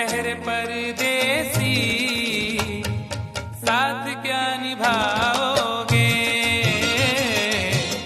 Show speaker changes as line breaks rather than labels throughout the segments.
ठहरे परदेसी, साथ क्या निभाओगे?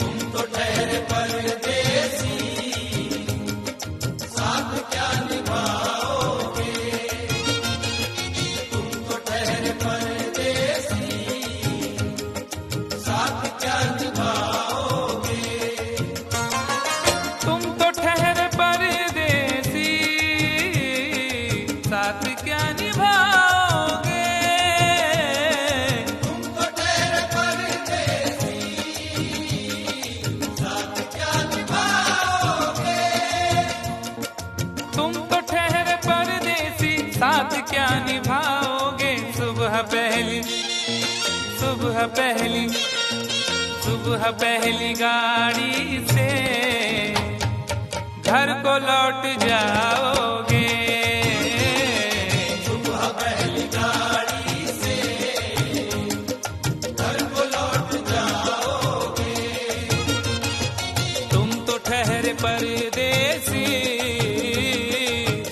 तुम तो ठहरे परदेसी, साथ क्या निभाओगे? तुम तो ठहरे परदेसी, साथ क्या निभाओगे?
तुम तो ठहरे परदेसी, साथ क्या निभाओगे?
तुम तो ठहरे परदेसी, साथ क्या निभाओगे?
तुम तो ठहरे परदेसी, साथ क्या निभाओगे? सुबह पहली गाड़ी से घर को लौट जाओगे।
सुबह पहली गाड़ी से घर को लौट जाओगे।
तुम तो ठहरे परदेसी,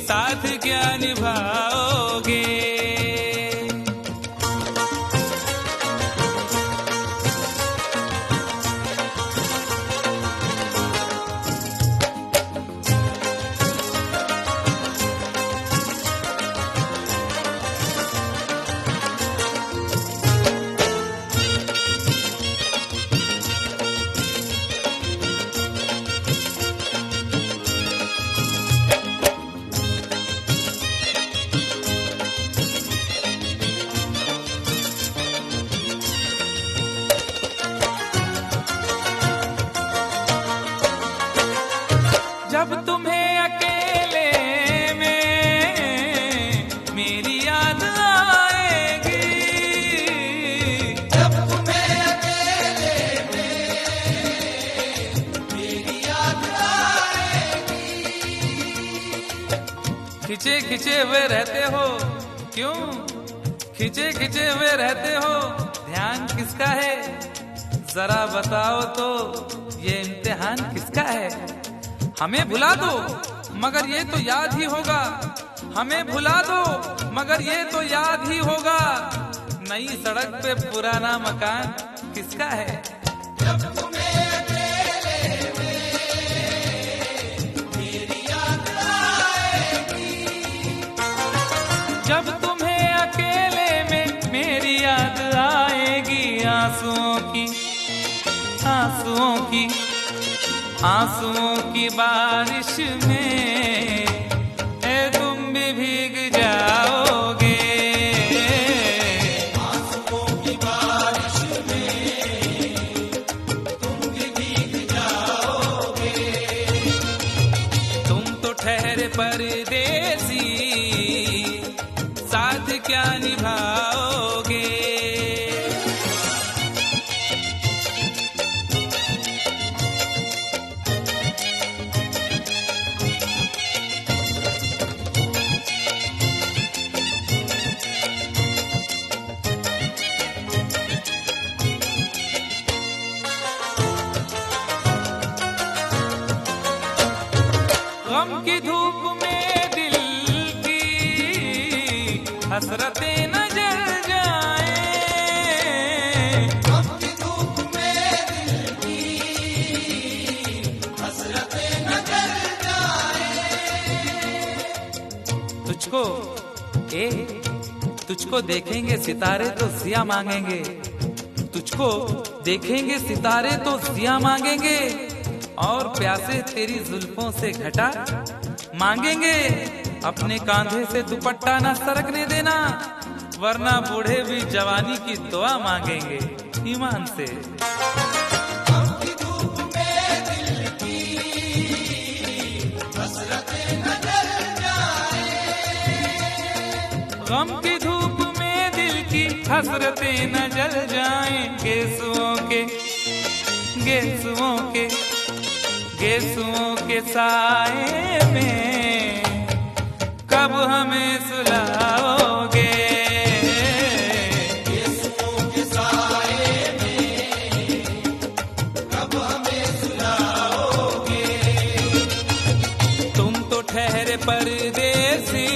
साथ क्या निभाओगे? जब तुम्हें अकेले में मेरी याद आएगी,
जब तुम्हें अकेले में मेरी याद आएगी।
खिंचे खिंचे हुए रहते हो क्यों? खिंचे खिंचे हुए रहते हो, ध्यान किसका है? जरा बताओ तो, ये इम्तिहान किसका है? हमें भुला दो मगर ये तो याद ही होगा, हमें भुला दो मगर ये तो याद ही होगा। नई सड़क पे पुराना मकान किसका है?
जब तुम्हें अकेले में मेरी याद आएगी।
जब तुम्हें अकेले में मेरी याद आएगी, आंसुओं की बारिश में तुम भी भीग जाओगे।
आंसुओं की बारिश में तुम भी भीग जाओगे।
तुम तो ठहरे परदेसी, साथ क्या निभाओगे? गम की धूप में दिल की हसरतें न जल जाएं।
गम की धूप में दिल की हसरतें न जल जाएं।
तुझको देखेंगे सितारे तो सिया मांगेंगे, तुझको देखेंगे सितारे तो सिया मांगेंगे, और प्यासे तेरी जुल्फों से घटा मांगेंगे। अपने कांधे से दुपट्टा न सरकने देना, वरना बूढ़े भी जवानी की दुआ मांगेंगे ईमान से।
गम की धूप में दिल की हसरतें न जल जाएं।
गम की धूप में दिल की हसरतें न जल जाएं। गेसुओं के साए में कब हमें सुलाओगे?
गेसुओं के साए में कब हमें सुलाओगे?
तुम तो ठहरे परदेसी,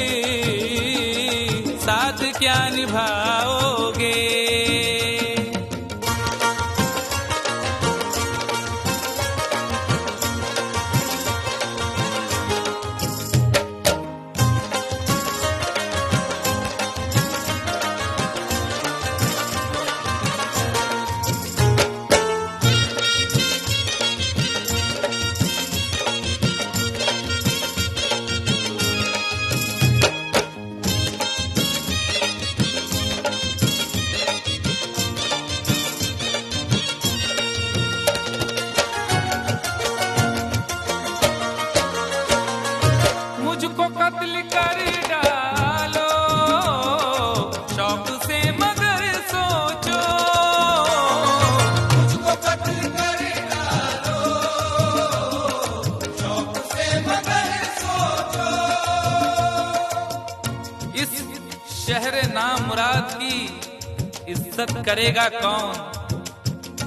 इज्जत करेगा कौन?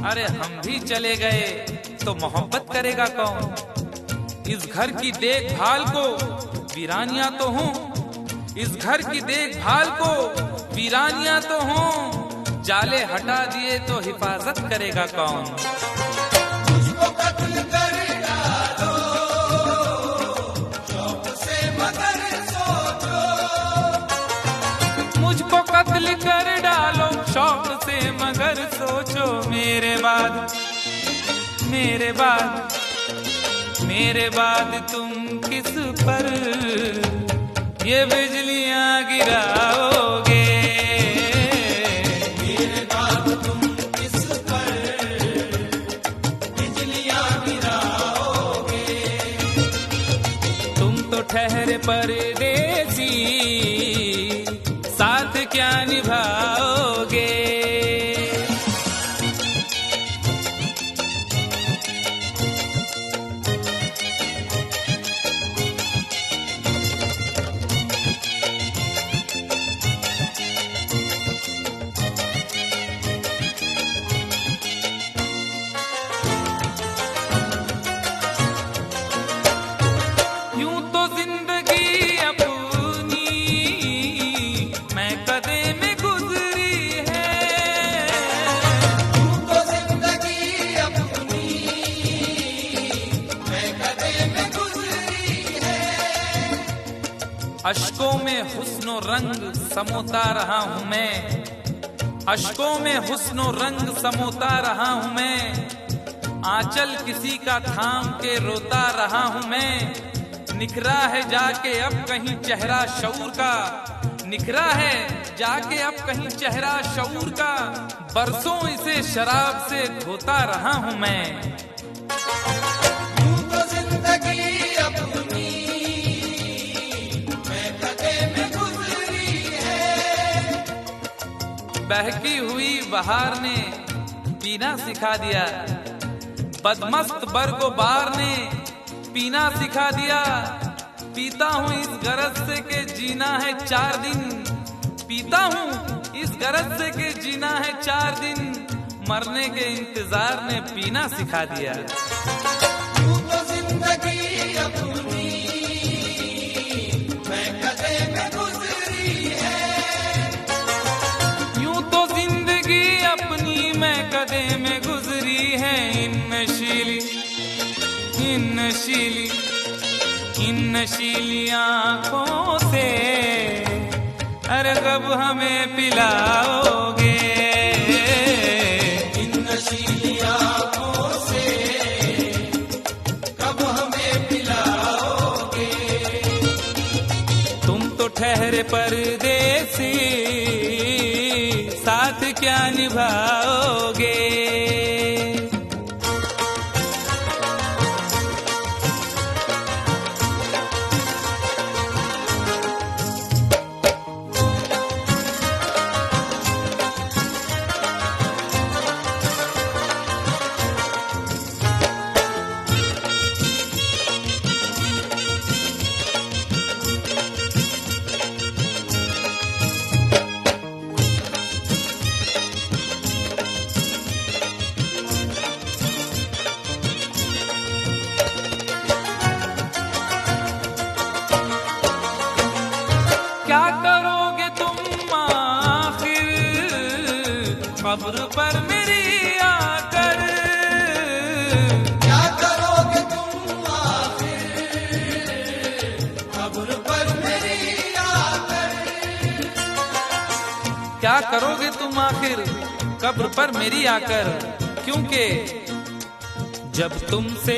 अरे हम भी चले गए तो मोहब्बत करेगा कौन? इस घर की देखभाल को वीरानियां तो हूँ, इस घर की देखभाल को वीरानियां तो हूँ, जाले हटा दिए तो हिफाजत करेगा कौन?
मुझको कत्ल कर डालो शौक से मगर सोचो,
मुझको कत्ल कर डालो शौक से मगर सोचो, मेरे बाद मेरे बाद मेरे बाद तुम किस पर ये बिजलियां गिराओगे?
मेरे बाद तुम किस पर बिजलियां गिराओगे?
तुम तो ठहरे परदेसी, साथ क्या निभाओगे? अश्कों में हुस्नो रंग समोता रहा हूँ मैं, अश्कों में हुस्नो रंग समोता रहा हूँ मैं, आंचल किसी का थाम के रोता रहा हूँ मैं। निखरा है जाके अब कहीं चेहरा शऊर का, निखरा है जाके अब कहीं चेहरा शऊर का, बरसों इसे शराब से धोता रहा हूँ मैं।
यूं तो जिंदगी अपनी मैं कदे में गुजरी है,
बहकी हुई बहार ने पीना सिखा दिया, बदमस्त बरगो बार ने पीना सिखा दिया। पीता हूँ इस गरज से के जीना है 4 दिन, पीता हूँ इस गरज से के जीना है 4 दिन, मरने के इंतजार ने पीना सिखा दिया।
यूं तो जिंदगी अपनी मैं कदे में गुजरी है,
यूं तो जिंदगी अपनी मैं कदे में गुजरी है। इन नशीली आंखों से अरे कब हमें पिलाओगे?
इन नशीली आंखों से कब हमें पिलाओगे?
तुम तो ठहरे परदेसी, साथ क्या निभाओगे? क्या करोगे तुम आखिर कब्र पर मेरी आकर?
क्या करोगे तुम आखिर कब्र पर मेरी आकर?
क्या करोगे तुम आखिर कब्र पर मेरी आकर? क्योंकि जब तुमसे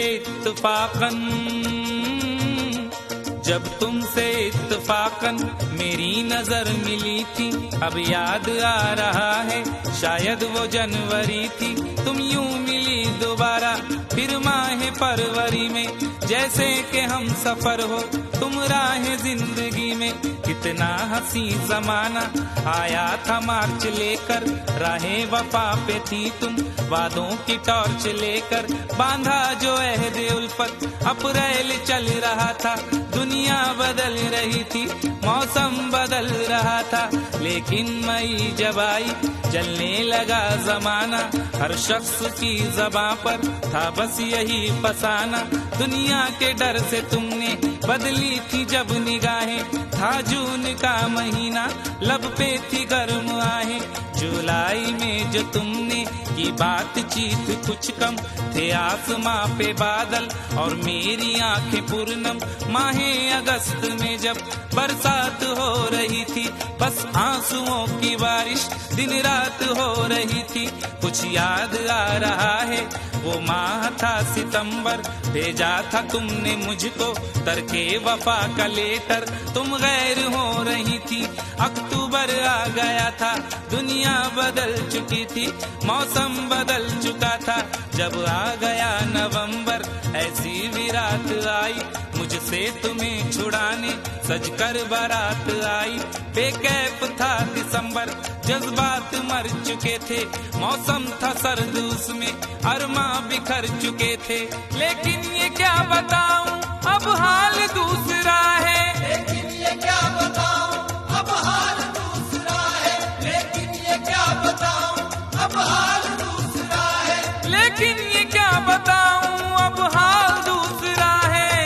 इत्तफाकन मेरी नजर मिली थी, अब याद आ रहा है शायद वो जनवरी थी। तुम यूं मिली दोबारा फिर माह फरवरी में, जैसे कि हम सफर हो तुम राह जिंदगी में। कितना हंसी जमाना आया था मार्च लेकर, राहे वफा पे थी तुम वादों की टॉर्च लेकर बांधा जो अहद उल्फत, अप्रैल चल रहा था, दुनिया बदल रही थी, मौसम बदल रहा था, लेकिन मई जब आई जलने लगा जमाना, हर शख्स की ज़बां पर था बस यही फसाना। दुनिया के डर से तुमने बदली थी जब निगाहें, था जून का महीना, लब पे थी गर्म आहें, जुलाई में जो तुमने की बातचीत कुछ कम, थे आसमां पे बादल और मेरी आंखें पूर्णम। माहे अगस्त में जब बरसात हो रही थी, बस आंसुओं की बारिश दिन रात हो रही थी। कुछ याद आ रहा है वो माह था सितंबर, भेजा था तुमने मुझको तरके वफा का लेटर, तुम गैर हो रही थी। अक्टूबर आ गया था, दुनिया बदल चुकी थी, मौसम बदल चुका था, जब आ गया नवंबर ऐसी विरात आई, मुझसे तुम्हें छुड़ाने सजकर बारात आई। बेकैफ था दिसंबर, जज्बात मर चुके थे, मौसम था सर्द उसमें अरमा बिखर चुके थे, लेकिन ये क्या बताऊं अब हाल दूसरा है,
लेकिन ये क्या बताऊं अब हाल दूसरा है, लेकिन ये क्या बताऊं अब हाल दूसरा है,
लेकिन ये क्या बताऊं अब हाल दूसरा है।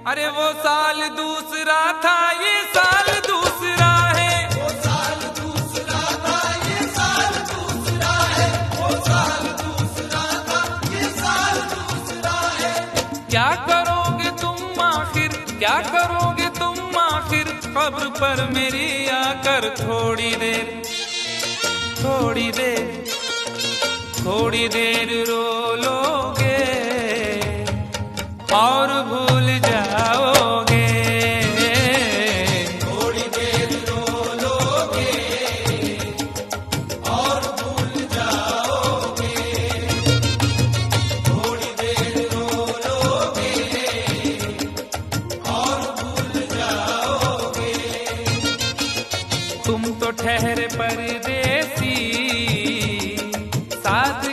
अरे वो साल दूसरा था, ये साल दूसरा है,
वो साल दूसरा था, ये साल दूसरा है, वो साल दूसरा था, ये साल दूसरा है।
क्या करोगे तुम आखिर, क्या करोगे तुम आखिर, कब्र पर मेरी आकर थोड़ी देर, थोड़ी देर, थोड़ी देर रो लोगे और भूल जाओगे,
थोड़ी देर रो लोगे और भूल जाओगे, थोड़ी देर रो लोगे और भूल जाओगे।
तुम तो ठहरे परदेसी, साथ